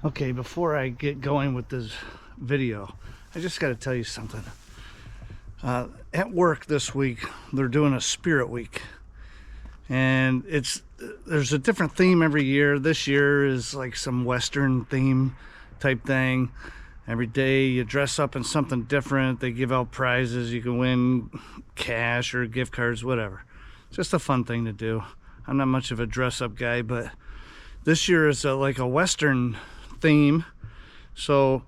Okay, before I get going with this video, I just got to tell you something. At work this week, they're doing a spirit week, and there's a different theme every year. This year is like some Western theme type thing. Every day you dress up in something different. They give out prizes. You can win cash or gift cards, whatever. It's just a fun thing to do. I'm not much of a dress up guy, but this year is like a Western theme. So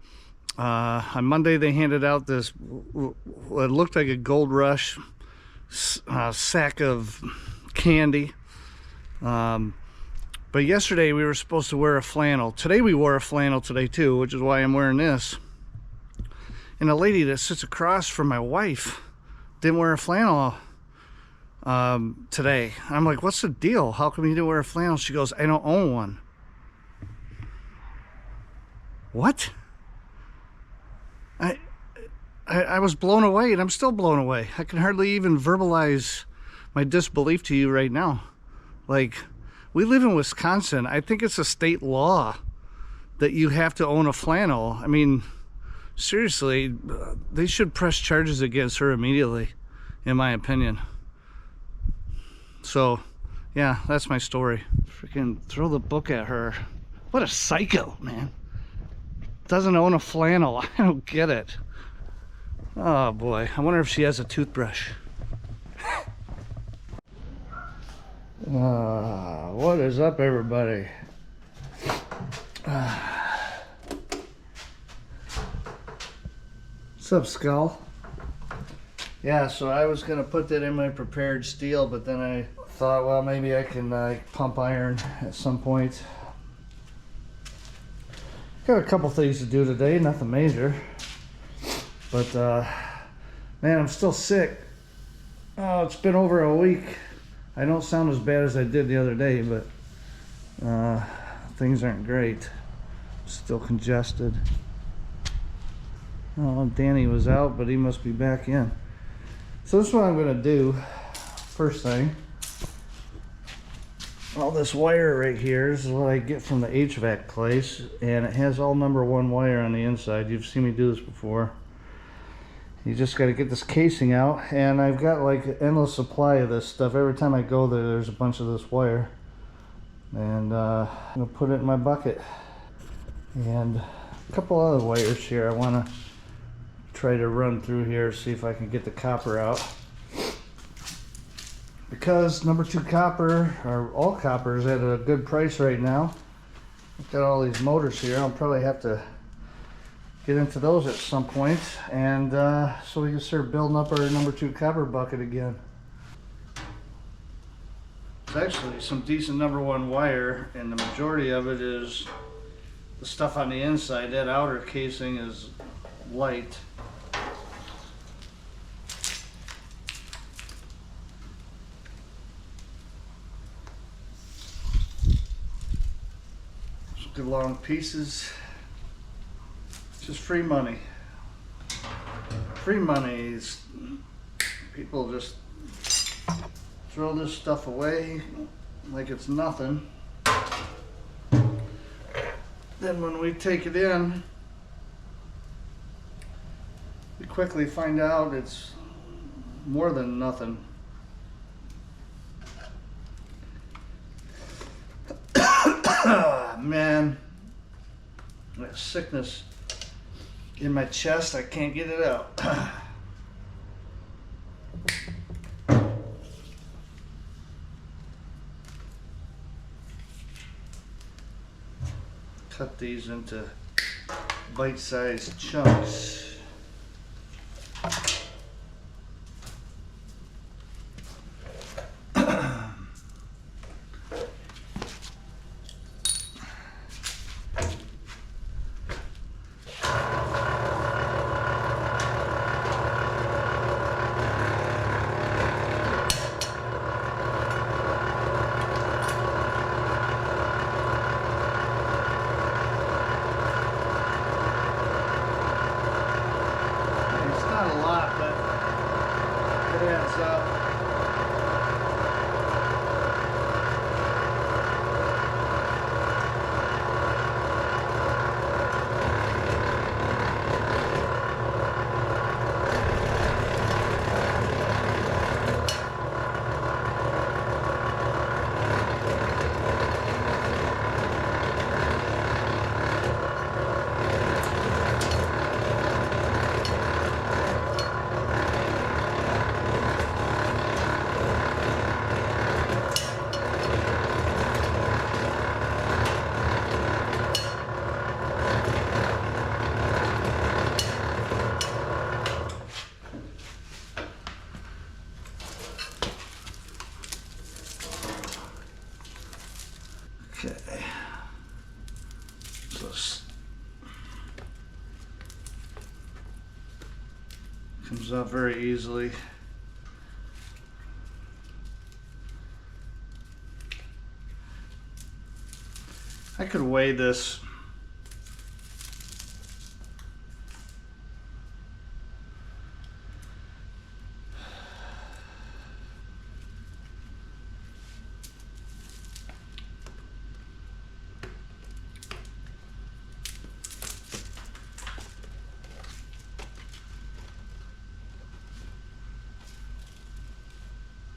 on Monday they handed out this what looked like a Gold Rush sack of candy, but yesterday we were supposed to wear a flannel. Today we wore a flannel today too, which is why I'm wearing this. And a lady that sits across from my wife didn't wear a flannel today. I'm like, what's the deal? How come you didn't wear a flannel? She goes, I don't own one. What? I was blown away, and I'm still blown away. I can hardly even verbalize my disbelief to you right now. Like, we live in Wisconsin. I think it's a state law that you have to own a flannel. I mean, seriously, they should press charges against her immediately, in my opinion. So, yeah, that's my story. Freaking throw the book at her. What a psycho, man. Doesn't own a flannel. I don't get it. Oh boy, I wonder if she has a toothbrush. What is up, everybody? What's up, Skull? Yeah, so I was gonna put that in my prepared steel, but then I thought, well, maybe I can pump iron at some point. Got a couple things to do today, nothing major. But man, I'm still sick. Oh, it's been over a week. I don't sound as bad as I did the other day, but things aren't great. Still congested. Oh, Danny was out, but he must be back in. So this is what I'm gonna do. First thing, all this wire right here is what I get from the HVAC place, and it has all #1 wire on the inside. You've seen me do this before. You just got to get this casing out, and I've got like an endless supply of this stuff. Every time I go there, there's a bunch of this wire, and I'm gonna put it in my bucket. And a couple other wires here I want to try to run through here, see if I can get the copper out. Because #2 copper, or all copper, is at a good price right now. I've got all these motors here. I'll probably have to get into those at some point, and so we can start building up our #2 copper bucket again. It's actually some decent #1 wire, and the majority of it is the stuff on the inside. That outer casing is light. Good long pieces. Just free money. Free money is, people just throw this stuff away like it's nothing. Then when we take it in, we quickly find out it's more than nothing. Man, that sickness in my chest, I can't get it out. Cut these into bite-sized chunks. So comes out very easily. I could weigh this.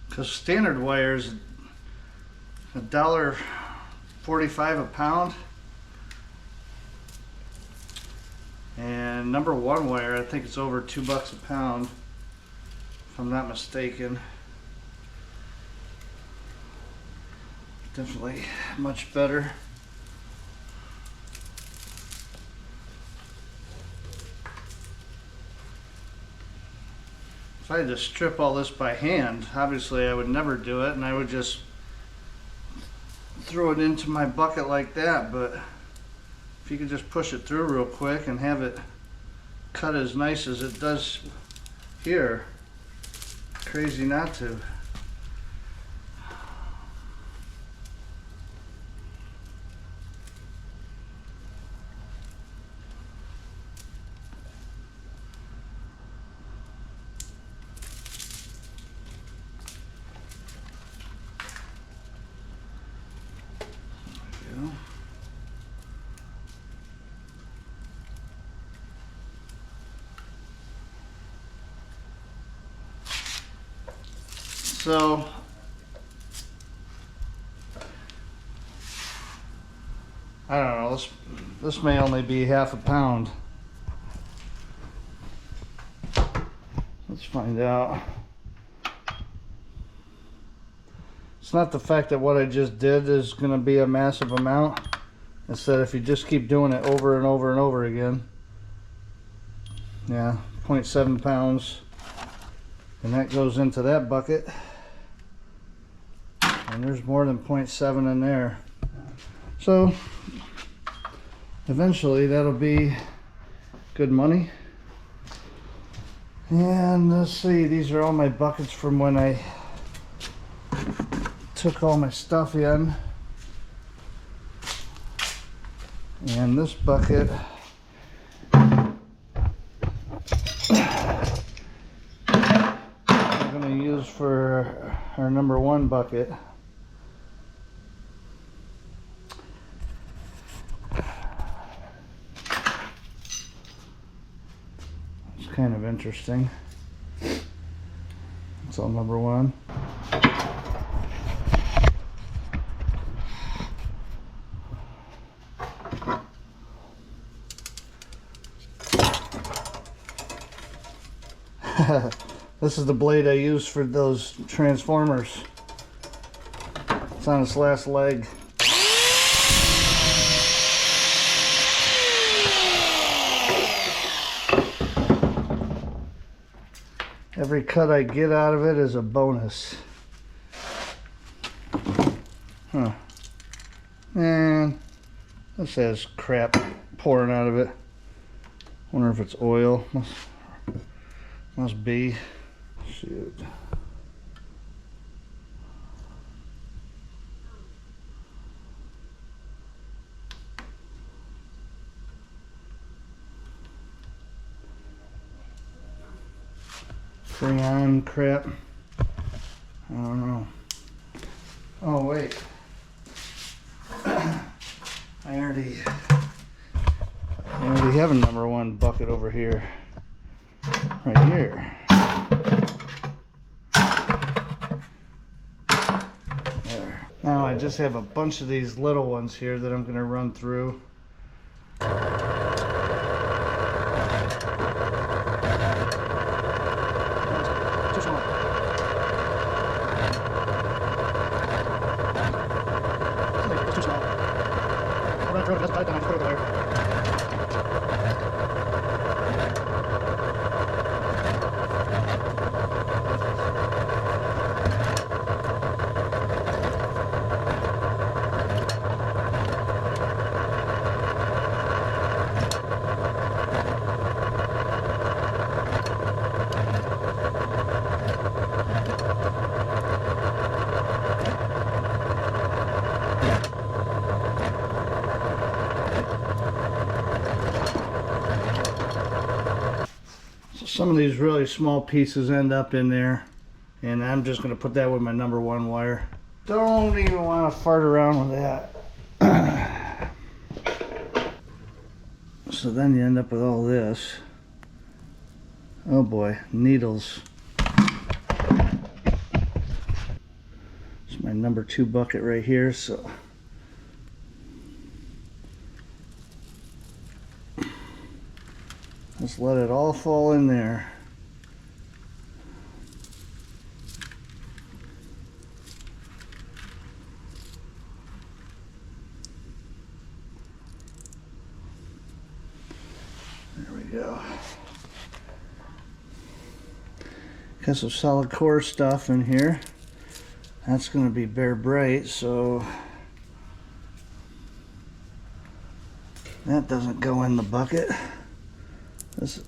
Because standard wire is $1.45 a pound, and number one wire, I think it's over $2 a pound, if I'm not mistaken. Definitely much better. If I had to strip all this by hand, obviously I would never do it, and I would just throw it into my bucket like that. But if you could just push it through real quick and have it cut as nice as it does here, crazy not to. So I don't know, this may only be half a pound. Let's find out. It's not the fact that what I just did is going to be a massive amount. It's that if you just keep doing it over and over and over again. Yeah, 0.7 pounds. And that goes into that bucket. And there's more than 0.7 in there. So eventually that'll be good money. And let's see, these are all my buckets from when I took all my stuff in. And this bucket I'm going to use for our number one bucket. It's kind of interesting. It's all number one. This is the blade I use for those transformers. It's on its last leg. Every cut I get out of it is a bonus. Huh. Man, this has crap pouring out of it. Wonder if it's oil. Must be. Shoot. Freon crap. I don't know. Oh wait. I already have a number one bucket over here. Right here. There. Now I just have a bunch of these little ones here that I'm going to run through. some of these really small pieces end up in there, and I'm just going to put that with my number 1 wire. Don't even want to fart around with that. So then you end up with all this. Oh boy, needles. It's my number 2 bucket right here, so just let it all fall in there. There we go. Got some solid core stuff in here. That's going to be bare bright, so that doesn't go in the bucket. This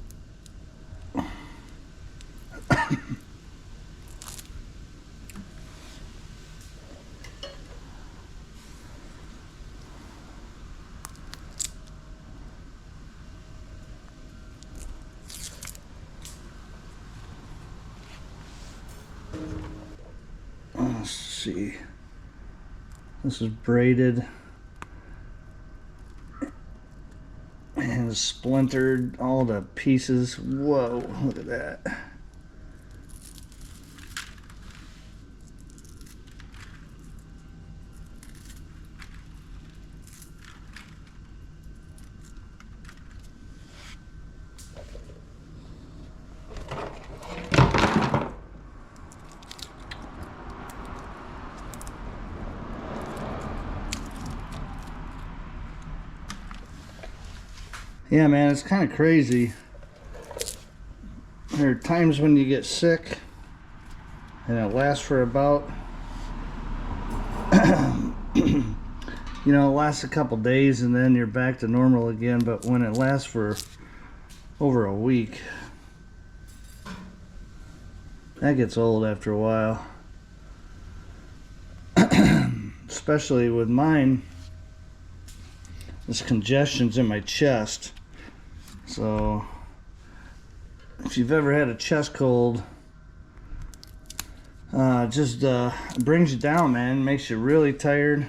let's see. This is braided and it's splintered, all the pieces. Whoa, look at that. Yeah, man, it's kind of crazy. There are times when you get sick and it lasts for about you know, it lasts a couple days and then you're back to normal again. But when it lasts for over a week, that gets old after a while. Especially with mine, this congestion's in my chest. So if you've ever had a chest cold, just brings you down, man. Makes you really tired.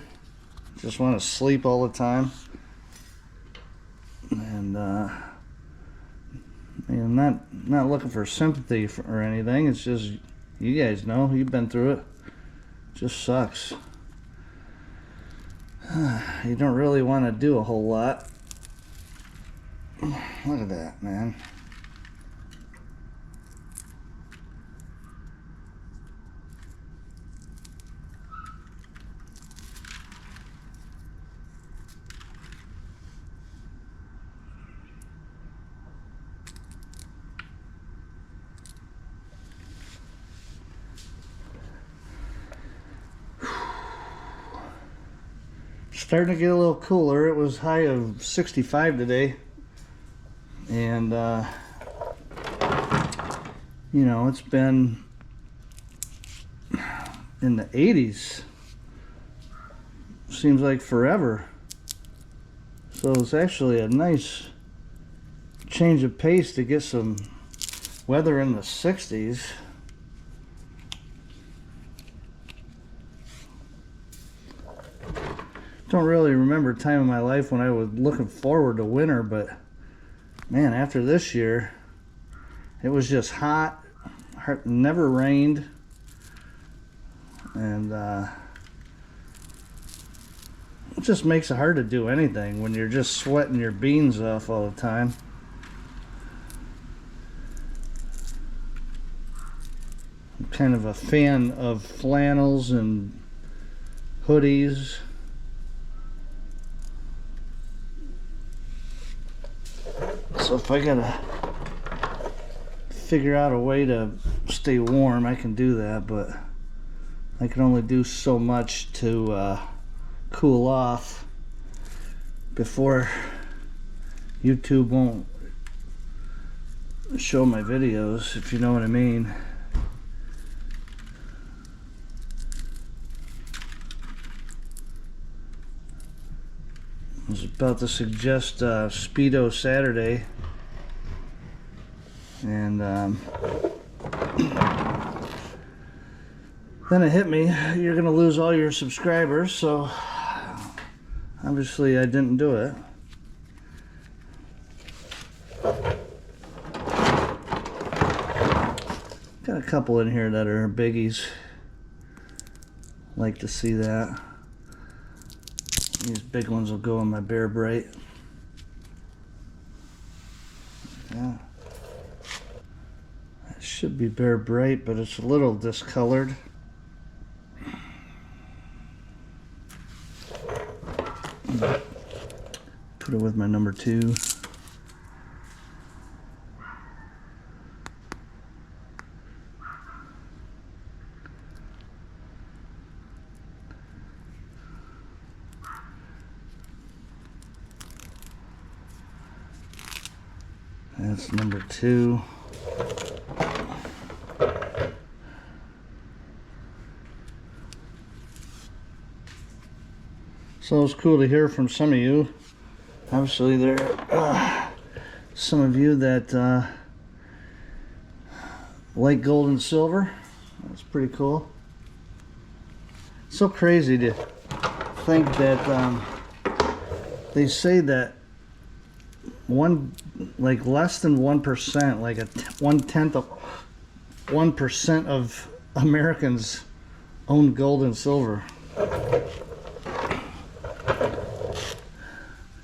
Just want to sleep all the time. And you know, not looking for sympathy or anything. It's just, you guys know, you've been through it. It just sucks. You don't really want to do a whole lot. Look at that, man. Starting to get a little cooler. It was high of 65 today, and you know, it's been in the 80s, seems like forever. So it's actually a nice change of pace to get some weather in the 60s. Don't really remember a time in my life when I was looking forward to winter, but man, after this year, it was just hot, never rained, and it just makes it hard to do anything when you're just sweating your beans off all the time. I'm kind of a fan of flannels and hoodies. So if I gotta figure out a way to stay warm, I can do that, but I can only do so much to cool off before YouTube won't show my videos, if you know what I mean. I was about to suggest Speedo Saturday. And then it hit me, you're gonna lose all your subscribers, so obviously I didn't do it. Got a couple in here that are biggies. Like to see that. These big ones will go in my Bear Bright. Yeah. That should be Bear Bright, but it's a little discolored. Put it with my number 2. That's number 2. So it's cool to hear from some of you. Obviously there are some of you that like gold and silver. That's pretty cool. It's so crazy to think that they say that less than 1%, like 1/10 of 1% of Americans own gold and silver.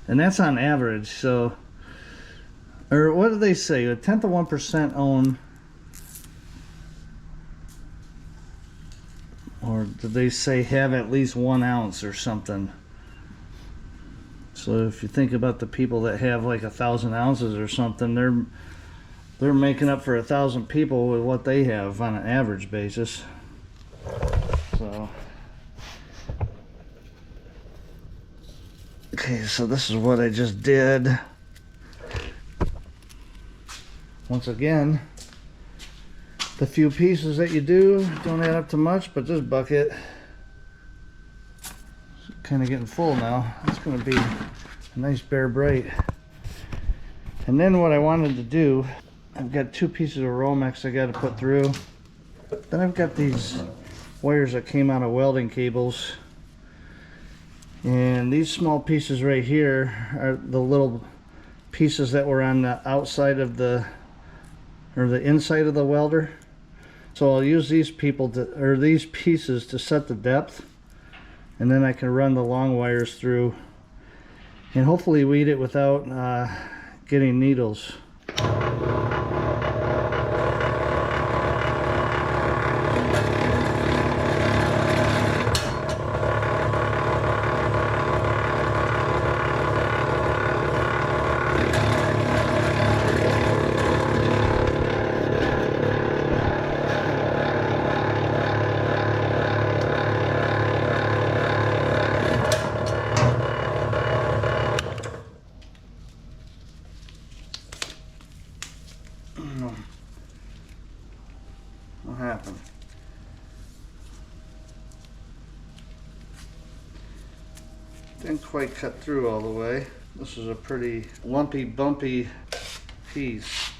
And that's on average. So, or what do they say? 1/10 of 1% own, or did they say have at least 1 ounce or something? So if you think about the people that have like 1,000 ounces or something, they're making up for 1,000 people with what they have on an average basis. So, okay, so this is what I just did. Once again, the few pieces that you do don't add up to much, but this bucket is kind of getting full now. It's going to be a nice Bear Bright. And then what I wanted to do, I've got 2 pieces of Romex I got to put through. Then I've got these wires that came out of welding cables. And these small pieces right here are the little pieces that were on the outside of the, or the inside of the welder. So I'll use these these pieces to set the depth, and then I can run the long wires through and hopefully weed it without getting needles. What happened? Didn't quite cut through all the way. This is a pretty lumpy, bumpy piece.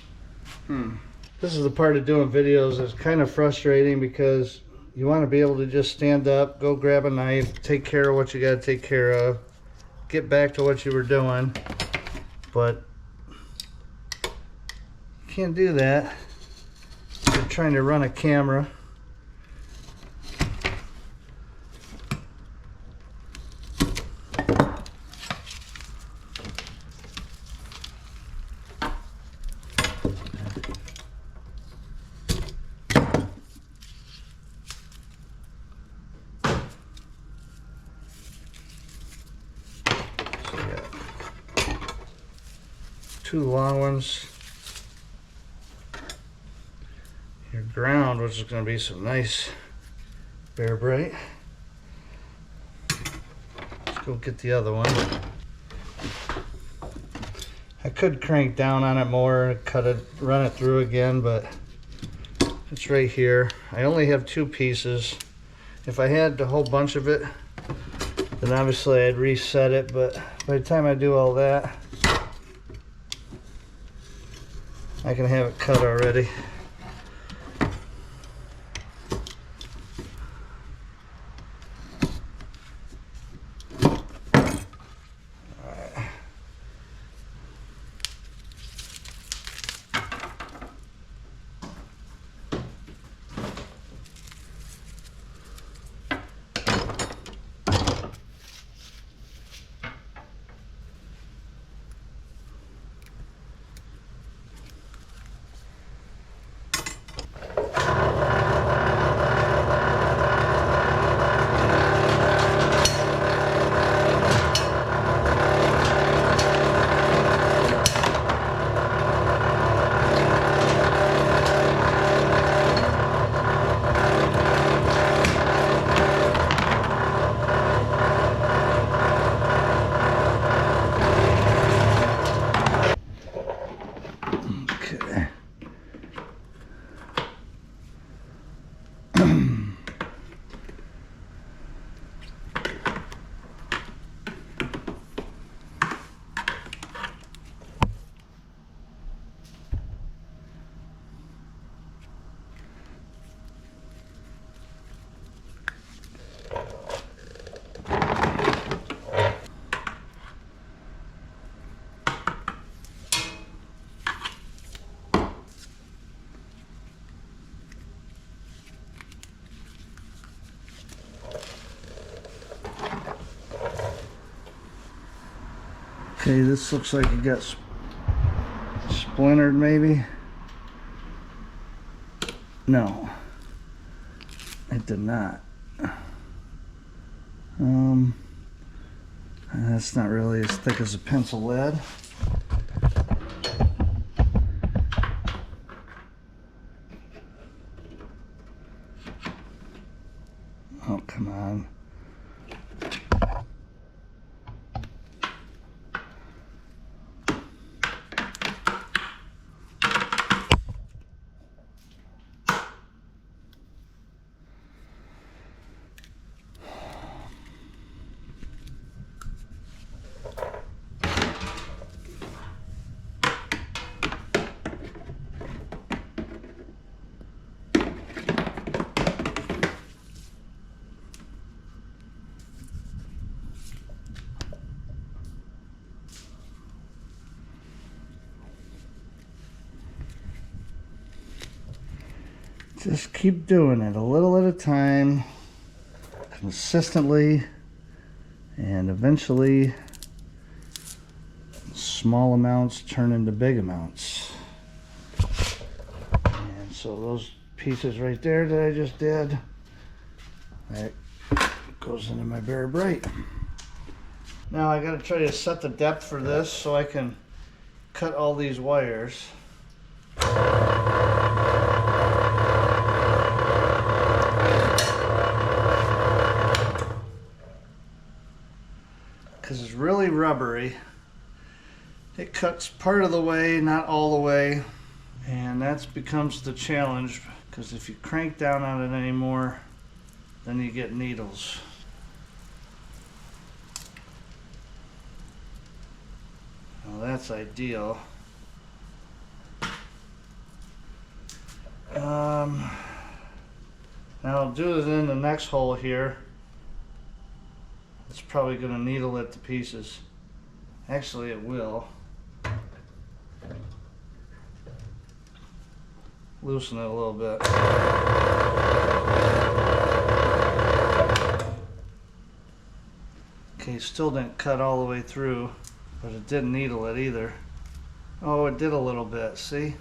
This is the part of doing videos that's kind of frustrating, because you want to be able to just stand up, go grab a knife, take care of what you got to take care of, get back to what you were doing, but you can't do that. You're trying to run a camera. So you got 2 long ones. Your ground, which is going to be some nice Bear Bright. Let's go get the other one. I could crank down on it more, cut it, run it through again, but it's right here. I only have 2 pieces. If I had a whole bunch of it, then obviously I'd reset it, but by the time I do all that, I can have it cut already. Okay, this looks like it got splintered maybe. No, it did not. That's not really as thick as a pencil lead. Oh, come on. Just keep doing it a little at a time, consistently, and eventually small amounts turn into big amounts. And so those pieces right there that I just did, that goes into my Very Bright. Now I got to try to set the depth for this so I can cut all these wires. Because it's really rubbery. It cuts part of the way, not all the way, and that becomes the challenge, because if you crank down on it anymore, then you get needles. Well, that's ideal. Now I'll do it in the next hole here. It's probably going to needle it to pieces. Actually, it will. Loosen it a little bit. Okay, still didn't cut all the way through, but it didn't needle it either. Oh, it did a little bit, see?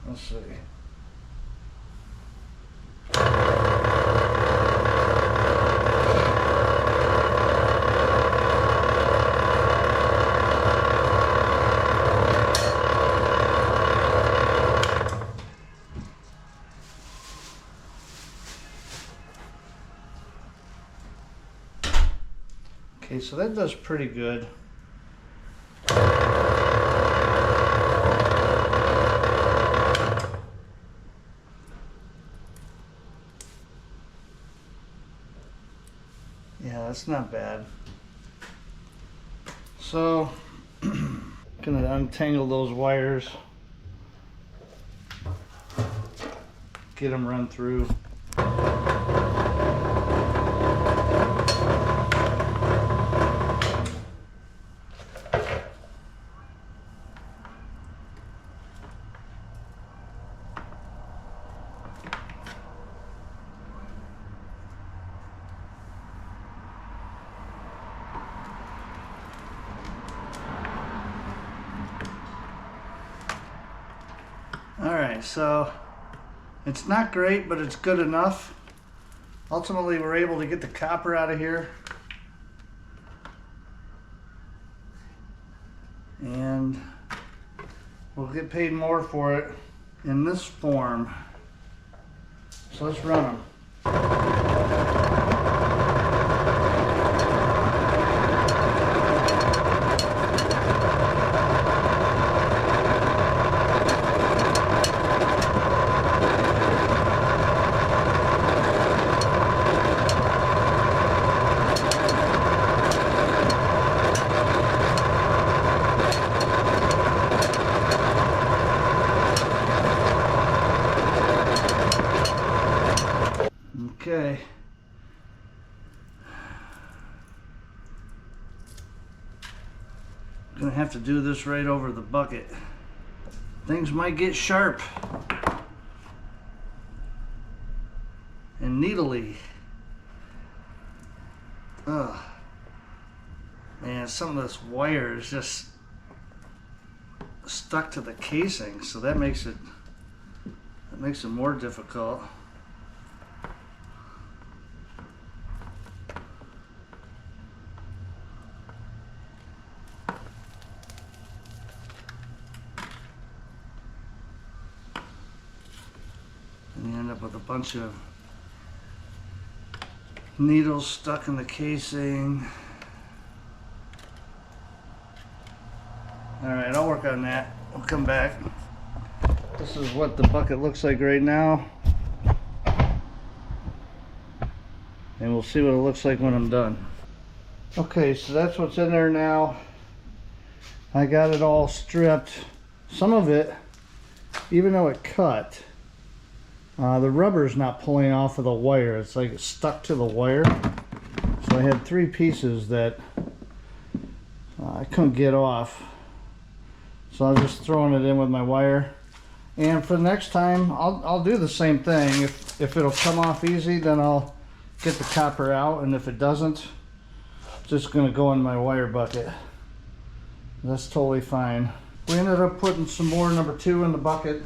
Let's see. Okay, so that does pretty good. that's not bad. So, gonna untangle those wires, get them run through. Alright, so it's not great, but it's good enough. Ultimately, we're able to get the copper out of here. And we'll get paid more for it in this form. So let's run them. Okay. Gonna have to do this right over the bucket. Things might get sharp and needly. Ugh. Man, some of this wire is just stuck to the casing, so that makes it more difficult. And you end up with a bunch of needles stuck in the casing. Alright, I'll work on that. We'll come back. This is what the bucket looks like right now. And we'll see what it looks like when I'm done. Okay, so that's what's in there now. I got it all stripped. Some of it, even though it cut, the rubber is not pulling off of the wire. It's like it's stuck to the wire. So I had 3 pieces that I couldn't get off. So I was just throwing it in with my wire. And for the next time, I'll do the same thing. If it'll come off easy, then I'll get the copper out. And if it doesn't, it's just gonna go in my wire bucket. That's totally fine. We ended up putting some more number 2 in the bucket.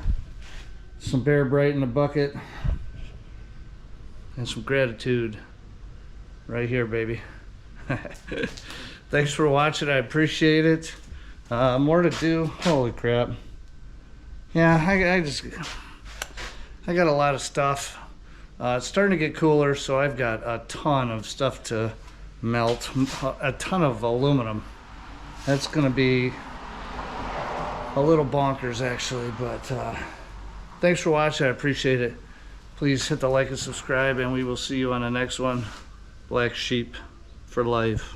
Some Bear Bright in the bucket, and some gratitude right here, baby. Thanks for watching. I appreciate it. More to do. Holy crap. Yeah, I got a lot of stuff. It's starting to get cooler, so I've got a ton of stuff to melt, a ton of aluminum. That's gonna be a little bonkers actually, but thanks for watching. I appreciate it. Please hit the like and subscribe, and we will see you on the next one. Black Sheep for life.